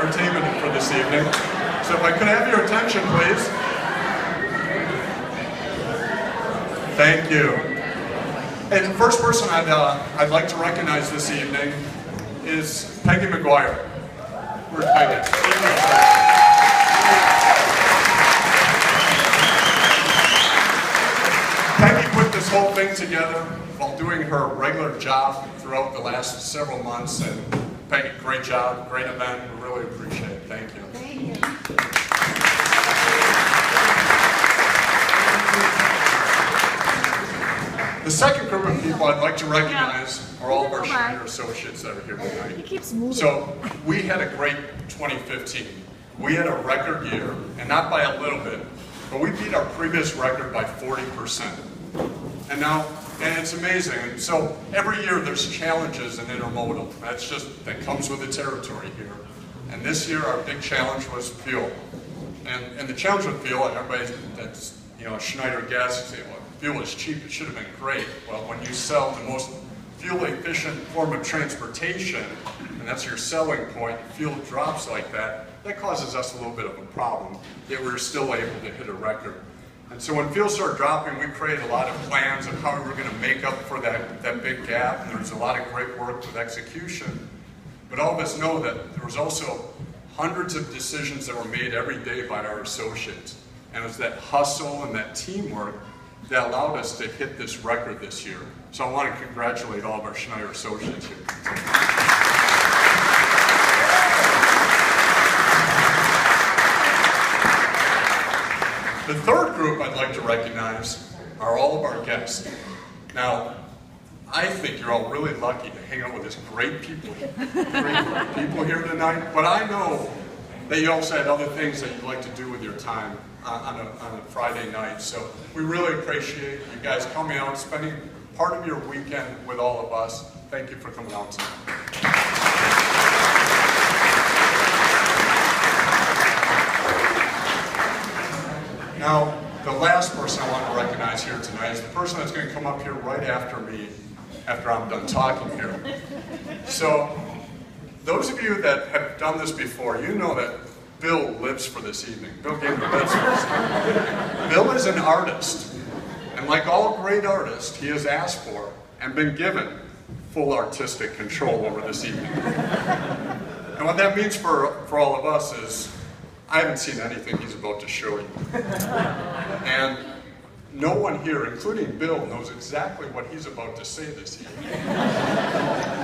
entertainment for this evening. So if I could have your attention, please. Thank you. And the first person I'd like to recognize this evening is Peggy McGuire. Where's Peggy? Peggy put this whole thing together while doing her regular job throughout the last several months. And Peggy, great job, great event. We really appreciate it. Thank you. Thank you. The second group of people I'd like to recognize are all of our Schneider associates that are here tonight. He keeps moving. So we had a great 2015. We had a record year, and not by a little bit, but we beat our previous record by 40%. And it's amazing. And so every year there's challenges in intermodal. That comes with the territory here. And this year our big challenge was fuel. And the challenge with fuel, and everybody that's a Schneider gas, you say, well, fuel is cheap, it should have been great. Well, when you sell the most fuel efficient form of transportation, and that's your selling point, fuel drops like that causes us a little bit of a problem, yet we're still able to hit a record. And so when fuel started dropping, we created a lot of plans of how we were going to make up for that big gap, and there was a lot of great work with execution. But all of us know that there was also hundreds of decisions that were made every day by our associates. And it was that hustle and that teamwork that allowed us to hit this record this year. So I want to congratulate all of our Schneider associates here. The third group I'd like to recognize are all of our guests. Now, I think you're all really lucky to hang out with this great people here tonight, but I know that you also had other things that you'd like to do with your time on a Friday night. So we really appreciate you guys coming out, spending part of your weekend with all of us. Thank you for coming out tonight. Now, the last person I want to recognize here tonight is the person that's going to come up here right after me, after I'm done talking here. So, those of you that have done this before, you know that Bill lives for this evening. Bill Gaither lives for this evening. Bill is an artist, and like all great artists, he has asked for and been given full artistic control over this evening. And what that means for all of us is, I haven't seen anything he's about to show you. And no one here, including Bill, knows exactly what he's about to say this evening.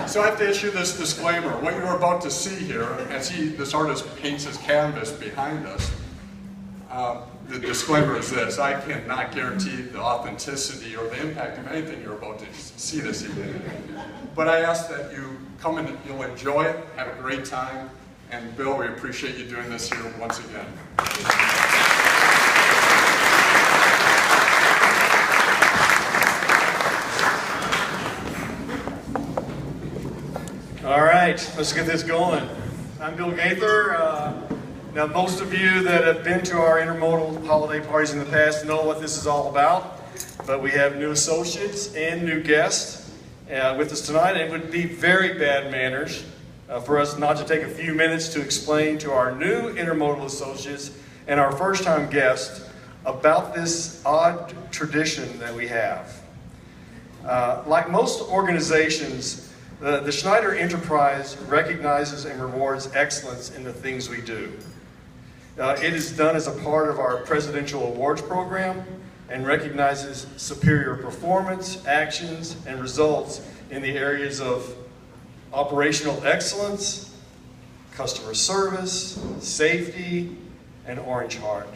So I have to issue this disclaimer. What you're about to see here, as this artist paints his canvas behind us, the disclaimer is this: I cannot guarantee the authenticity or the impact of anything you're about to see this evening. But I ask that you come and you'll enjoy it, have a great time, and Bill, we appreciate you doing this here once again. All right, let's get this going. I'm Bill Gaither. Now, most of you that have been to our intermodal holiday parties in the past know what this is all about, but we have new associates and new guests with us tonight, and it would be very bad manners for us not to take a few minutes to explain to our new intermodal associates and our first-time guests about this odd tradition that we have. Like most organizations, the Schneider Enterprise recognizes and rewards excellence in the things we do. It is done as a part of our Presidential Awards program and recognizes superior performance, actions, and results in the areas of operational excellence, customer service, safety, and Orange Heart.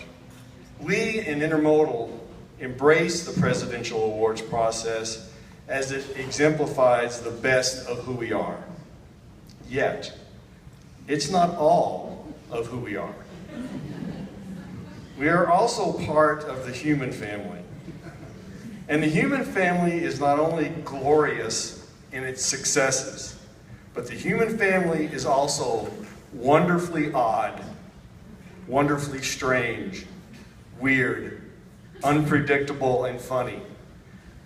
We in Intermodal embrace the Presidential Awards process as it exemplifies the best of who we are. Yet, it's not all of who we are. We are also part of the human family. And the human family is not only glorious in its successes, but the human family is also wonderfully odd, wonderfully strange, weird, unpredictable, and funny.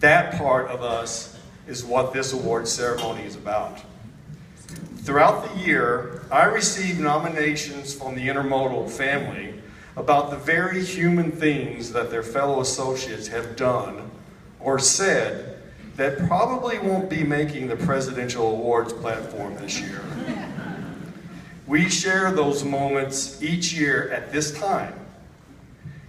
That part of us is what this award ceremony is about. Throughout the year, I receive nominations from the Intermodal family about the very human things that their fellow associates have done or said that probably won't be making the Presidential Awards platform this year. We share those moments each year at this time.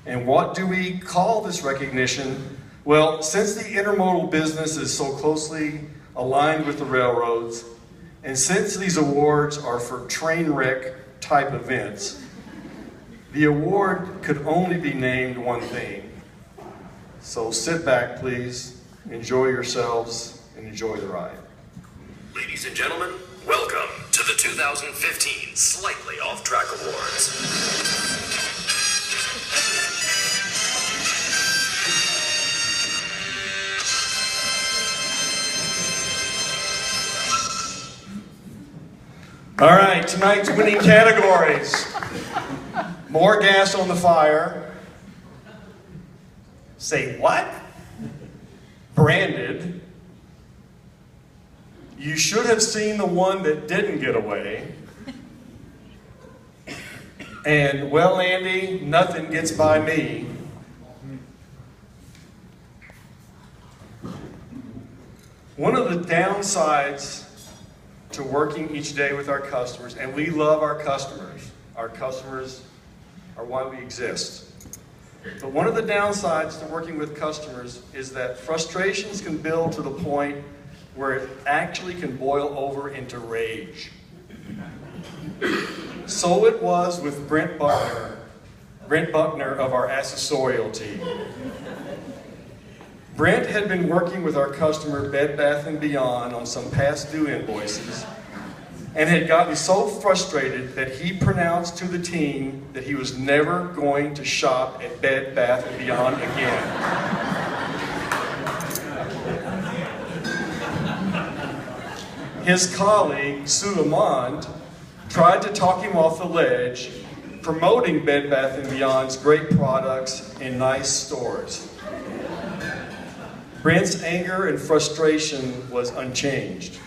And what do we call this recognition? Well, since the intermodal business is so closely aligned with the railroads, and since these awards are for train wreck type events, the award could only be named one thing. So sit back, please, enjoy yourselves, and enjoy the ride. Ladies and gentlemen, welcome to the 2015 Slightly Off Track Awards. All right, tonight's winning categories. More gas on the fire. Say what? Branded. You should have seen the one that didn't get away. And, well, Andy, nothing gets by me. One of the downsides to working each day with our customers, and we love our customers. Our customers are why we exist. But one of the downsides to working with customers is that frustrations can build to the point where it actually can boil over into rage. So it was with Brent Buckner of our accessorial team. Brent had been working with our customer Bed Bath & Beyond on some past due invoices and had gotten so frustrated that he pronounced to the team that he was never going to shop at Bed Bath & Beyond again. His colleague, Sue Amand, tried to talk him off the ledge, promoting Bed Bath & Beyond's great products in nice stores. Brent's anger and frustration was unchanged.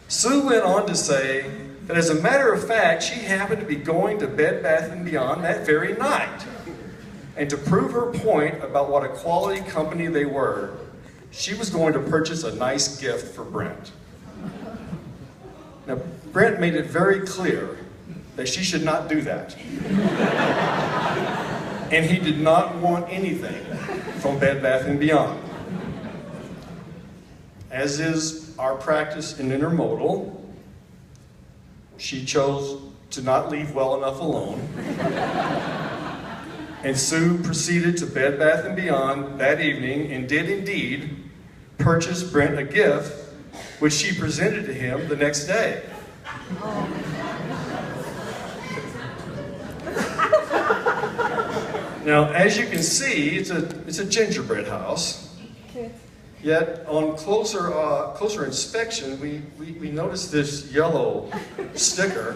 Sue went on to say that as a matter of fact, she happened to be going to Bed Bath & Beyond that very night. And to prove her point about what a quality company they were, she was going to purchase a nice gift for Brent. Now, Brent made it very clear that she should not do that. And he did not want anything from Bed Bath & Beyond. As is our practice in intermodal, she chose to not leave well enough alone. And Sue proceeded to Bed Bath & Beyond that evening and did indeed purchase Brent a gift, which she presented to him the next day. Now, as you can see, it's a gingerbread house. Yet, on closer inspection, we noticed this yellow sticker.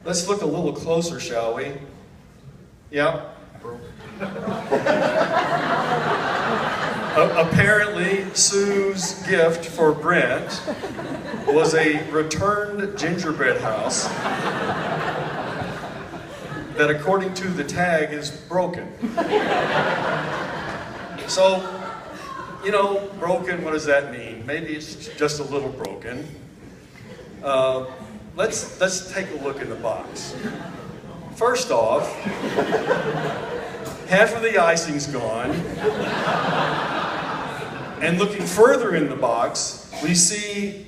Let's look a little closer, shall we? Yep. Apparently, Sue's gift for Brent was a returned gingerbread house that, according to the tag, is broken. So, you know, broken, what does that mean? Maybe it's just a little broken. Let's take a look in the box. First off, half of the icing's gone. And looking further in the box, we see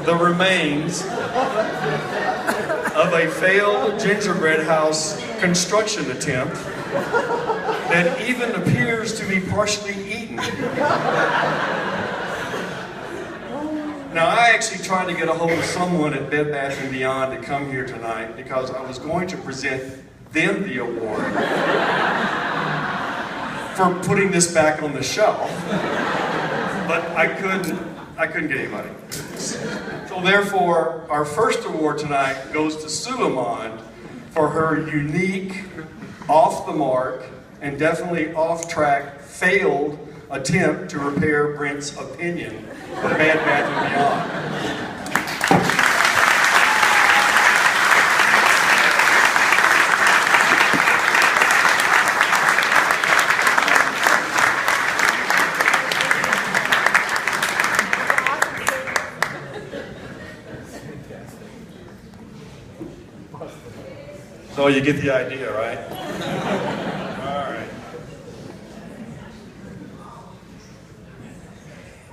the remains of a failed gingerbread house construction attempt that even appears to be partially eaten. Now, I actually tried to get a hold of someone at Bed Bath & Beyond to come here tonight because I was going to present them the award for putting this back on the shelf, but I couldn't get anybody. So therefore, our first award tonight goes to Sue Amand for her unique, off the mark, and definitely off track failed attempt to repair Brent's opinion of Bed Bath & Beyond. So you get the idea, right? All right.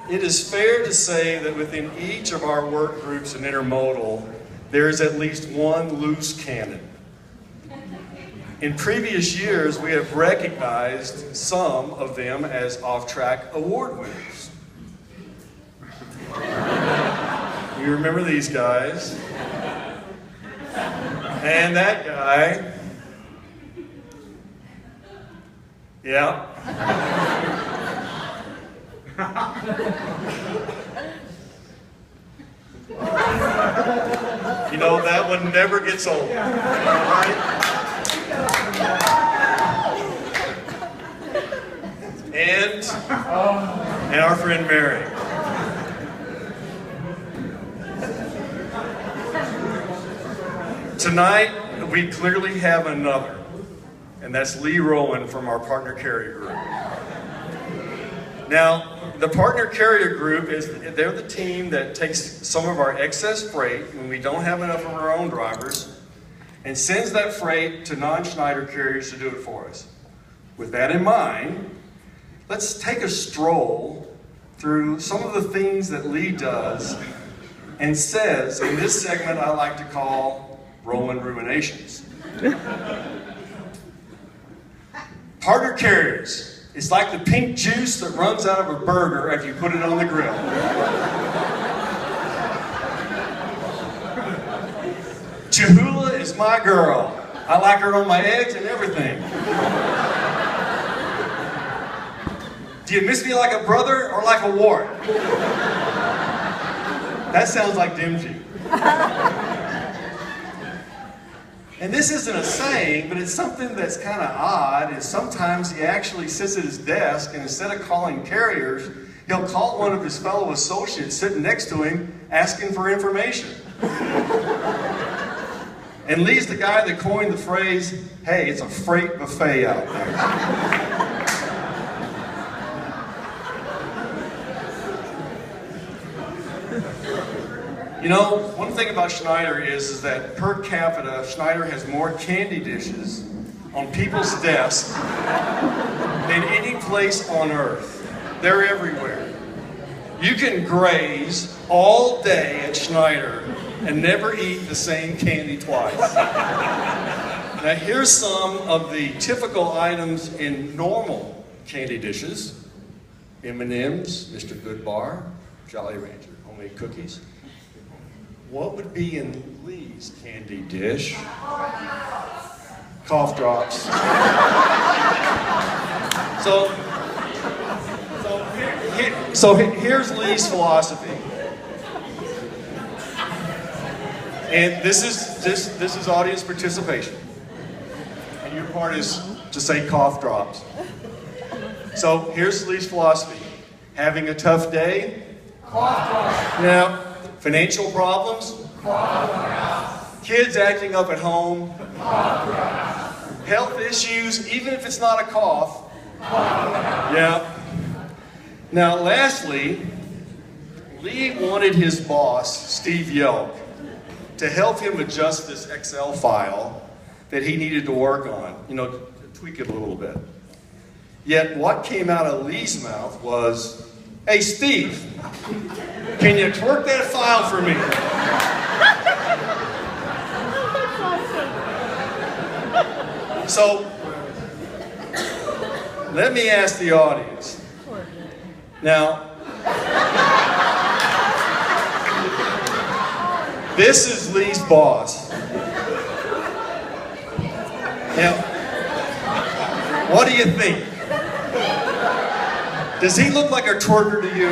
It is fair to say that within each of our work groups in Intermodal, there is at least one loose cannon. In previous years, we have recognized some of them as off-track award winners. You remember these guys? And that guy. Yeah. You know, that one never gets old. Right? And our friend Mary. Tonight, we clearly have another, and that's Lee Rowan from our Partner Carrier Group. Now, the Partner Carrier Group, they're the team that takes some of our excess freight when we don't have enough of our own drivers and sends that freight to non-Schneider carriers to do it for us. With that in mind, let's take a stroll through some of the things that Lee does and says in this segment I like to call Rowan Ruminations. Partner carriers. It's like the pink juice that runs out of a burger after you put it on the grill. Chihuahua is my girl. I like her on my eggs and everything. Do you miss me like a brother or like a wart? That sounds like Dimji. And this isn't a saying, but it's something that's kind of odd, is sometimes he actually sits at his desk and instead of calling carriers, he'll call one of his fellow associates sitting next to him asking for information. And Lee's the guy that coined the phrase, hey, it's a freight buffet out there. You know, one thing about Schneider is that per capita, Schneider has more candy dishes on people's desks than any place on earth. They're everywhere. You can graze all day at Schneider and never eat the same candy twice. Now here's some of the typical items in normal candy dishes. M&M's, Mr. Goodbar, Jolly Rancher, homemade cookies. What would be in Lee's candy dish? Cough drops. So here's Lee's philosophy. And this is audience participation. And your part is to say cough drops. So here's Lee's philosophy. Having a tough day? Cough drops. Now, financial problems? Cough drops. Kids acting up at home? Cough drops. Health issues, even if it's not a cough? Cough drops. Yeah. Now, lastly, Lee wanted his boss, Steve Yelk, to help him adjust this Excel file that he needed to work on, you know, tweak it a little bit. Yet what came out of Lee's mouth was, hey, Steve, can you twerk that file for me? So, let me ask the audience. Now, this is Lee's boss. Now, what do you think? Does he look like a twerker to you?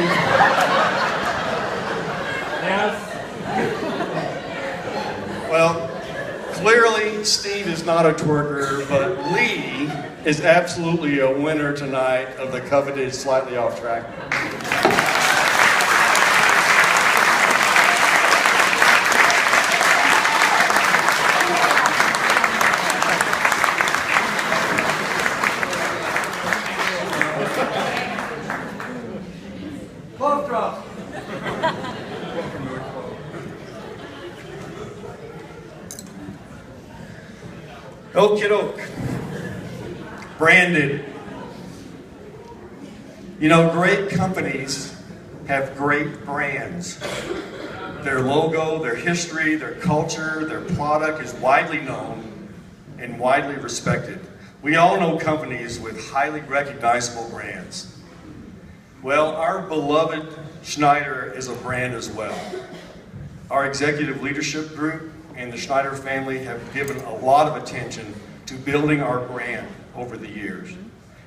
Yes. Well, clearly Steve is not a twerker, but Lee is absolutely a winner tonight of the coveted Slightly Off Track. Love drop. Okie doke. Branded. You know, great companies have great brands. Their logo, their history, their culture, their product is widely known and widely respected. We all know companies with highly recognizable brands. Well, our beloved Schneider is a brand as well. Our executive leadership group and the Schneider family have given a lot of attention to building our brand over the years,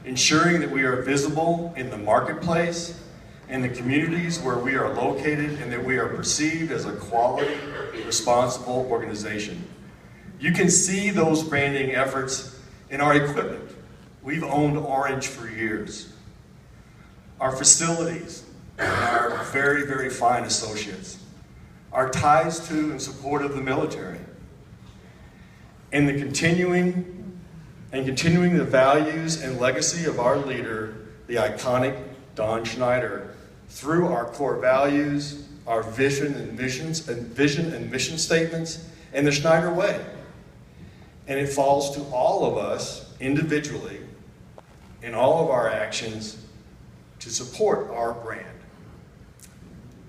ensuring that we are visible in the marketplace and the communities where we are located, and that we are perceived as a quality, responsible organization. You can see those branding efforts in our equipment. We've owned Orange for years. Our facilities, and our very, very fine associates. Our ties to and support of the military. And continuing the values and legacy of our leader, the iconic Don Schneider, through our core values, our vision and mission statements, and the Schneider way. And it falls to all of us individually in all of our actions to support our brand.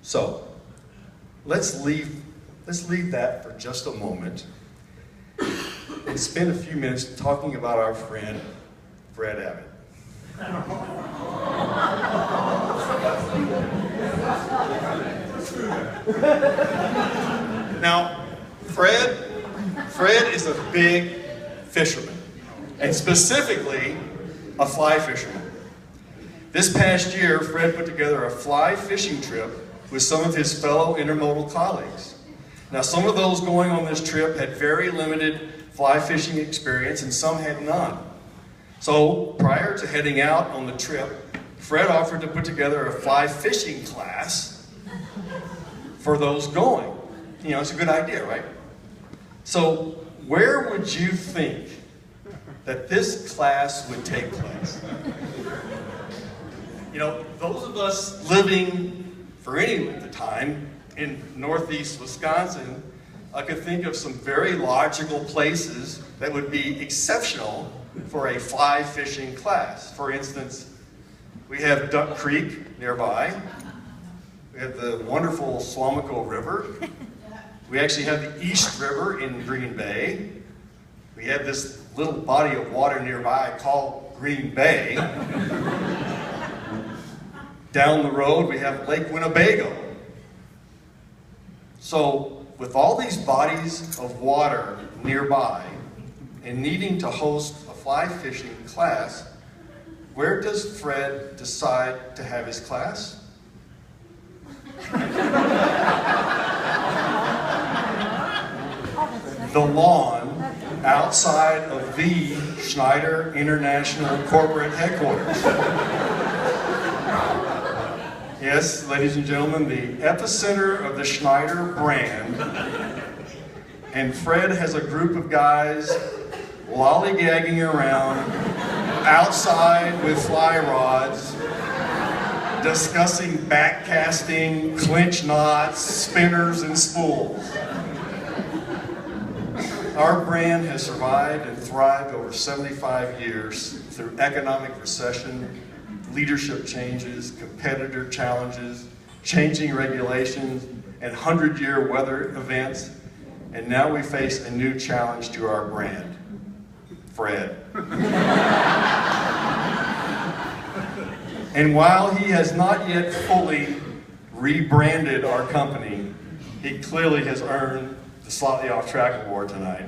So, let's leave that for just a moment and spend a few minutes talking about our friend, Fred Abbott. Now, Fred is a big fisherman, and specifically a fly fisherman. This past year, Fred put together a fly fishing trip with some of his fellow intermodal colleagues. Now, some of those going on this trip had very limited fly fishing experience, and some had none. So, prior to heading out on the trip, Fred offered to put together a fly fishing class for those going. You know, it's a good idea, right? So, where would you think that this class would take place? You know, those of us living for any length of time in northeast Wisconsin, I could think of some very logical places that would be exceptional for a fly fishing class. For instance, we have Duck Creek nearby. We have the wonderful Swamico River. We actually have the East River in Green Bay. We have this little body of water nearby called Green Bay. Down the road, we have Lake Winnebago. So, with all these bodies of water nearby and needing to host a fly fishing class, where does Fred decide to have his class? The lawn outside of the Schneider International Corporate Headquarters. Yes, ladies and gentlemen, the epicenter of the Schneider brand. And Fred has a group of guys lollygagging around outside with fly rods, discussing backcasting, clinch knots, spinners, and spools. Our brand has survived and thrived over 75 years through economic recession, leadership changes, competitor challenges, changing regulations, and 100-year weather events. And now we face a new challenge to our brand, Fred. And while he has not yet fully rebranded our company, he clearly has earned the Slightly Off Track Award tonight.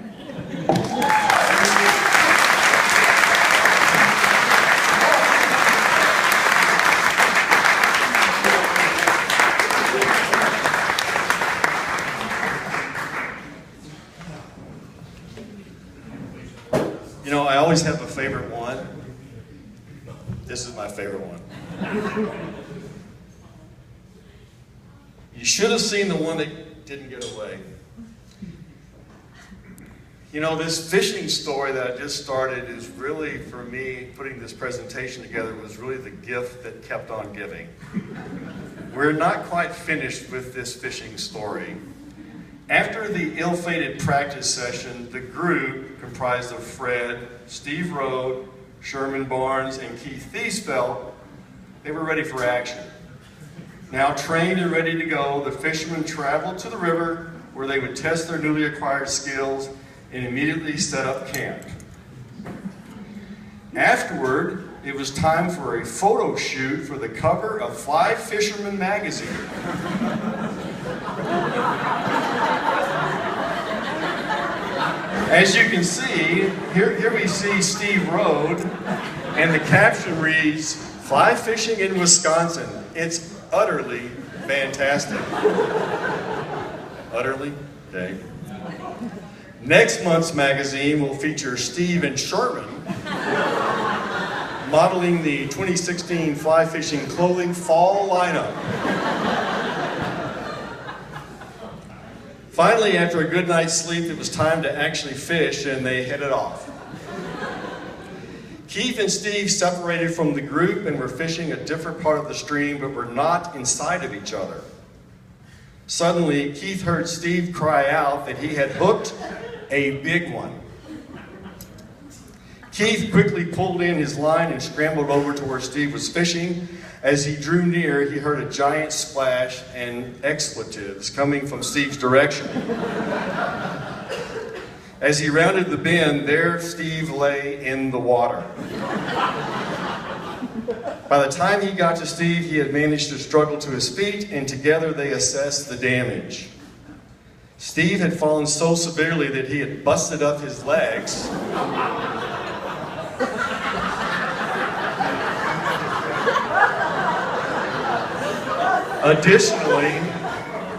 You know, I always have a favorite one. This is my favorite one. You should have seen the one that didn't get away. You know, this fishing story that I just started is really, for me, putting this presentation together was really the gift that kept on giving. We're not quite finished with this fishing story. After the ill-fated practice session, the group, comprised of Fred, Steve Rode, Sherman Barnes, and Keith Thiesfeld, they were ready for action. Now trained and ready to go, the fishermen traveled to the river where they would test their newly acquired skills and immediately set up camp. Afterward, it was time for a photo shoot for the cover of Fly Fisherman magazine. As you can see, here we see Steve Rode, and the caption reads, "Fly fishing in Wisconsin. It's utterly fantastic." Utterly? Okay. Next month's magazine will feature Steve and Sherman modeling the 2016 Fly Fishing Clothing Fall lineup. Finally, after a good night's sleep, it was time to actually fish, and they headed off. Keith and Steve separated from the group and were fishing a different part of the stream, but were not inside of each other. Suddenly, Keith heard Steve cry out that he had hooked a big one. Keith quickly pulled in his line and scrambled over to where Steve was fishing. As he drew near, he heard a giant splash and expletives coming from Steve's direction. As he rounded the bend, there Steve lay in the water. By the time he got to Steve, he had managed to struggle to his feet, and together they assessed the damage. Steve had fallen so severely that he had busted up his legs.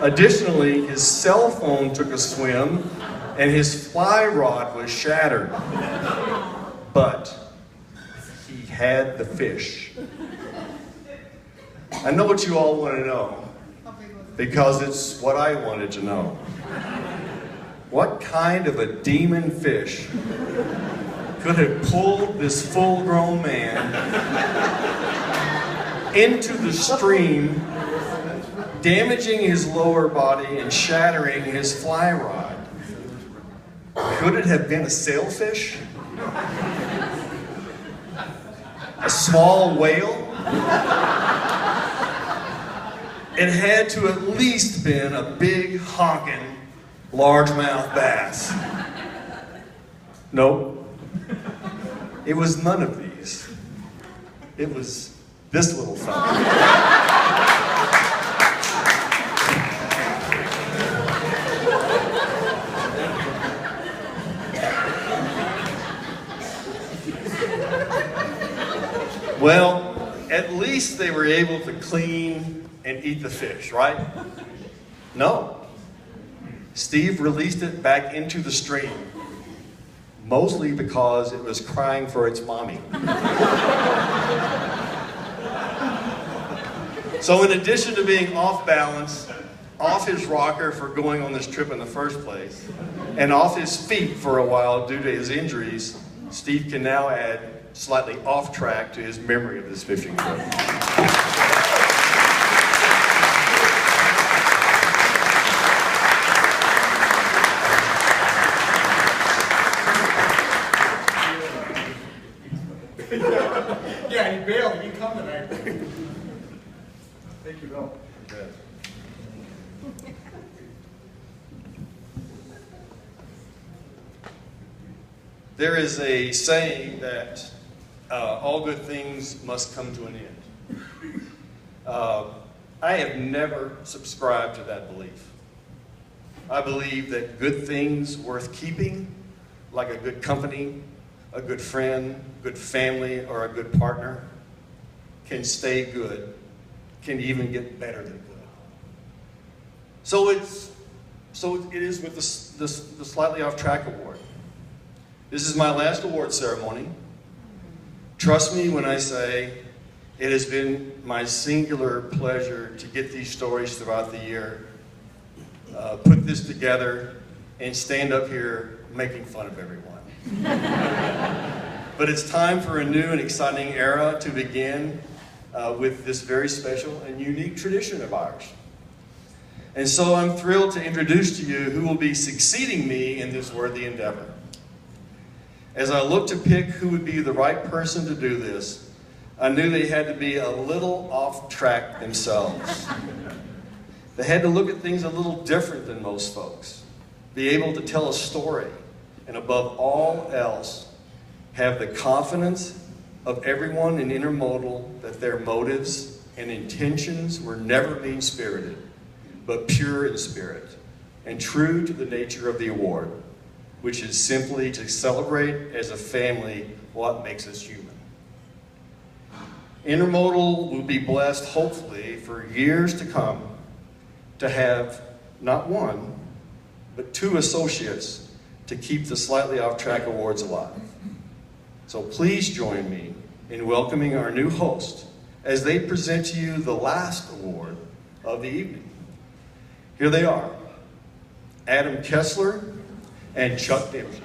Additionally, his cell phone took a swim and his fly rod was shattered. But he had the fish. I know what you all want to know, because it's what I wanted to know. What kind of a demon fish could have pulled this full-grown man into the stream, damaging his lower body and shattering his fly rod? Could it have been a sailfish? A small whale? It had to at least been a big, honking, largemouth bass. Nope. It was none of these. It was this little fella. Well, at least they were able to clean and eat the fish, right? No. Steve released it back into the stream, mostly because it was crying for its mommy. So in addition to being off balance, off his rocker for going on this trip in the first place, and off his feet for a while due to his injuries, Steve can now add slightly off track to his memory of this fishing trip. Yeah, he bailed. He come tonight. Thank you, Bill. There is a saying that all good things must come to an end. I have never subscribed to that belief. I believe that good things worth keeping, like a good company, a good friend, good family, or a good partner, can stay good, can even get better than good. So it is with the Slightly Off Track Award. This is my last award ceremony. Trust me when I say it has been my singular pleasure to get these stories throughout the year, put this together, and stand up here making fun of everyone. But it's time for a new and exciting era to begin with this very special and unique tradition of ours. And so I'm thrilled to introduce to you who will be succeeding me in this worthy endeavor. As I looked to pick who would be the right person to do this, I knew they had to be a little off track themselves. They had to look at things a little different than most folks, be able to tell a story, and above all else, have the confidence of everyone in Intermodal that their motives and intentions were never mean-spirited, but pure in spirit, and true to the nature of the award, which is simply to celebrate as a family what makes us human. Intermodal will be blessed, hopefully, for years to come, to have not one, but 2 associates to keep the Slightly Off Track Awards alive. So please join me in welcoming our new host as they present to you the last award of the evening. Here they are, Adam Kessler and Chuck Dempsey.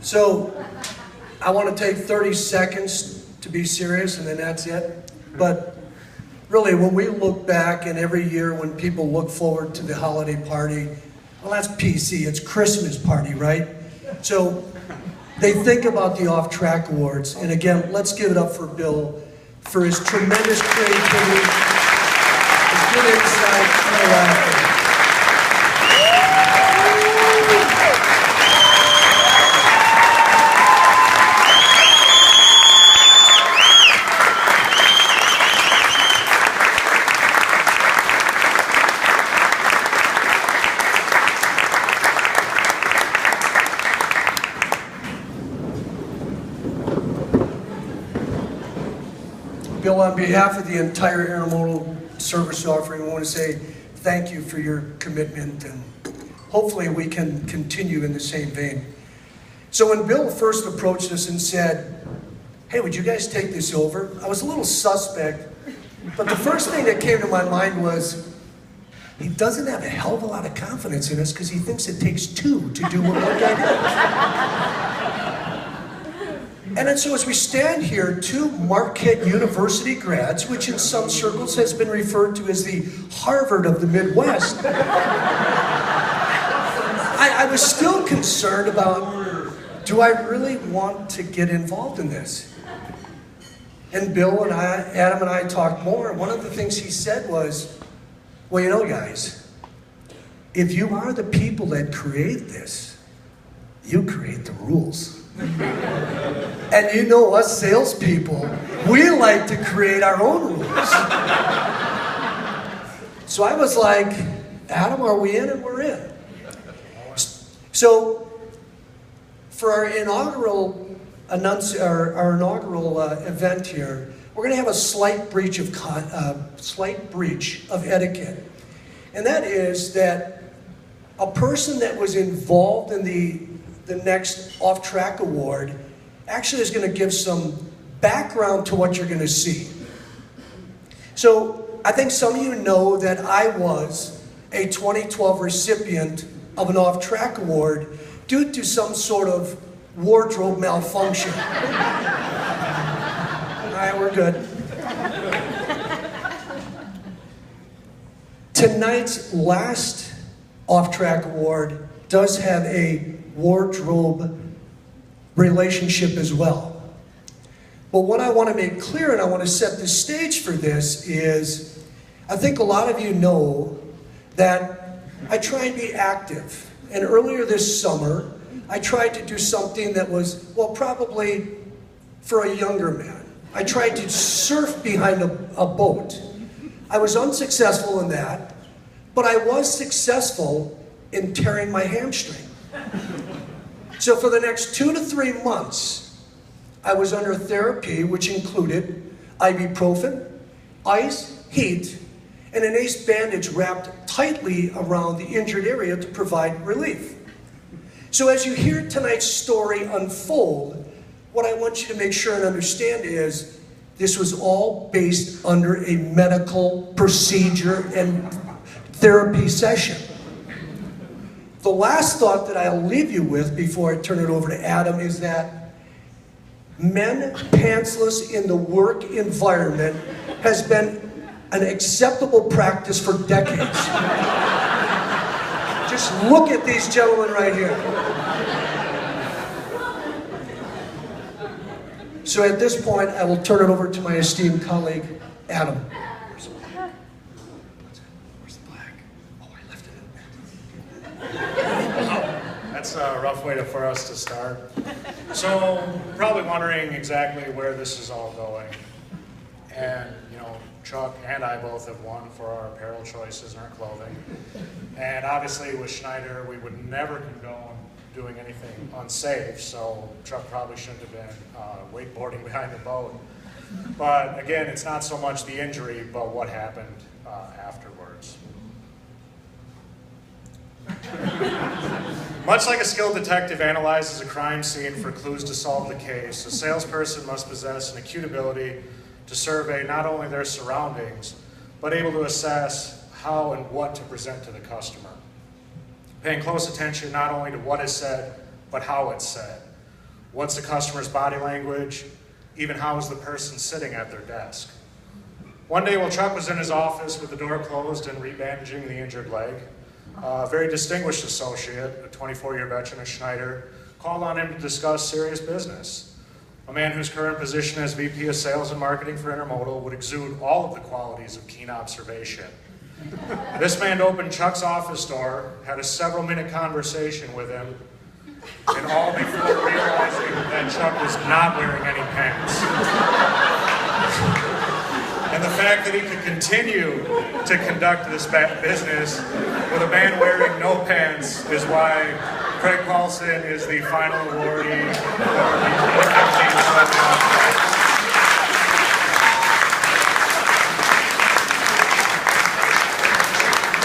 So, I want to take 30 seconds to be serious, and then that's it. But really, when we look back, and every year when people look forward to the holiday party, well, that's PC, it's Christmas party, right? So, they think about the Off Track Awards, and again, let's give it up for Bill for his tremendous creativity, his good insight, and laughter. Bill, on behalf of the entire Intermodal service offering, I want to say thank you for your commitment, and hopefully we can continue in the same vein. So when Bill first approached us and said, hey, would you guys take this over? I was a little suspect, but the first thing that came to my mind was, he doesn't have a hell of a lot of confidence in us because he thinks it takes 2 to do what one guy does. And then so as we stand here, 2 Marquette University grads, which in some circles has been referred to as the Harvard of the Midwest, I was still concerned about, do I really want to get involved in this? And Bill and Adam and I talked more, and one of the things he said was, well, you know, guys, if you are the people that create this, you create the rules. And you know us salespeople, we like to create our own rules. So I was like, Adam, are we in? And we're in. So for our inaugural event here, we're going to have a slight breach of etiquette, and that is that a person that was involved in the next Off Track Award actually is going to give some background to what you're going to see. So I think some of you know that I was a 2012 recipient of an Off Track Award due to some sort of wardrobe malfunction. All right, we're good. Tonight's last Off Track Award does have a wardrobe relationship as well. But what I want to make clear, and I want to set the stage for this, is I think a lot of you know that I try and be active. And earlier this summer, I tried to do something that was, well, probably for a younger man. I tried to surf behind a boat. I was unsuccessful in that, but I was successful in tearing my hamstring. So for the next 2 to 3 months, I was under therapy, which included ibuprofen, ice, heat, and an ace bandage wrapped tightly around the injured area to provide relief. So as you hear tonight's story unfold, what I want you to make sure and understand is this was all based under a medical procedure and therapy session. The last thought that I'll leave you with before I turn it over to Adam is that men pantsless in the work environment has been an acceptable practice for decades. Just look at these gentlemen right here. So at this point, I will turn it over to my esteemed colleague, Adam. Where's the flag? Oh, I left it. That's a rough way for us to start. So, probably wondering exactly where this is all going. And, you know, Chuck and I both have won for our apparel choices and our clothing. And obviously with Schneider, we would never condone doing anything unsafe, so Chuck probably shouldn't have been wakeboarding behind the boat. But again, it's not so much the injury, but what happened afterwards. Much like a skilled detective analyzes a crime scene for clues to solve the case, a salesperson must possess an acute ability to survey not only their surroundings, but able to assess how and what to present to the customer. Paying close attention not only to what is said, but how it's said. What's the customer's body language? Even how is the person sitting at their desk? One day while Chuck was in his office with the door closed and rebandaging the injured leg, a very distinguished associate, a 24-year veteran of Schneider, called on him to discuss serious business. A man whose current position as VP of Sales and Marketing for Intermodal would exude all of the qualities of keen observation. This man opened Chuck's office door, had a several-minute conversation with him, and all before realizing that Chuck was not wearing any pants. And the fact that he could continue to conduct this business with a man wearing no pants is why Craig Paulson is the final awardee for the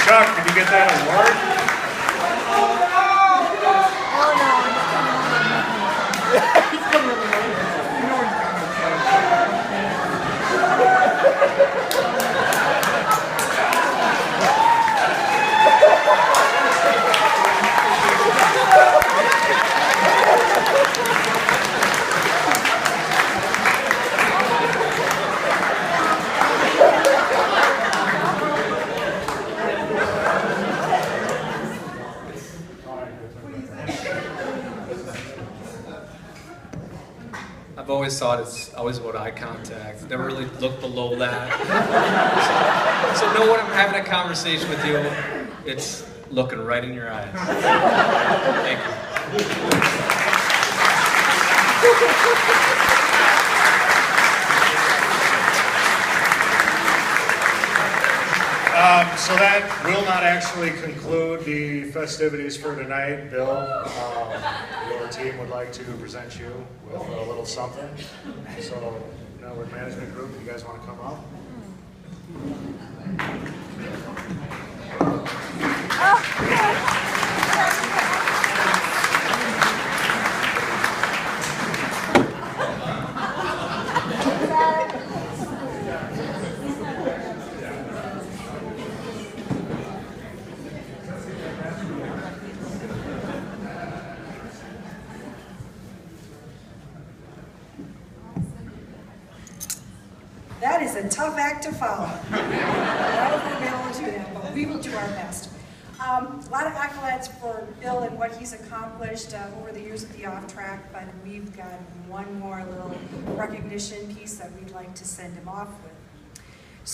Chuck, did you get that award? I've always thought it's always about eye contact. Never really looked below that. So know when I'm having a conversation with you, it's looking right in your eyes. Thank you. So that will not actually conclude the festivities for tonight. Bill, your team would like to present you with a little something. So, Network Management Group, you guys want to come up? That is a tough act to follow. I don't think we'll be able to do that, but we will do our best. A lot of accolades for Bill and what he's accomplished over the years at the Off Track, but we've got one more little recognition piece that we'd like to send him off with.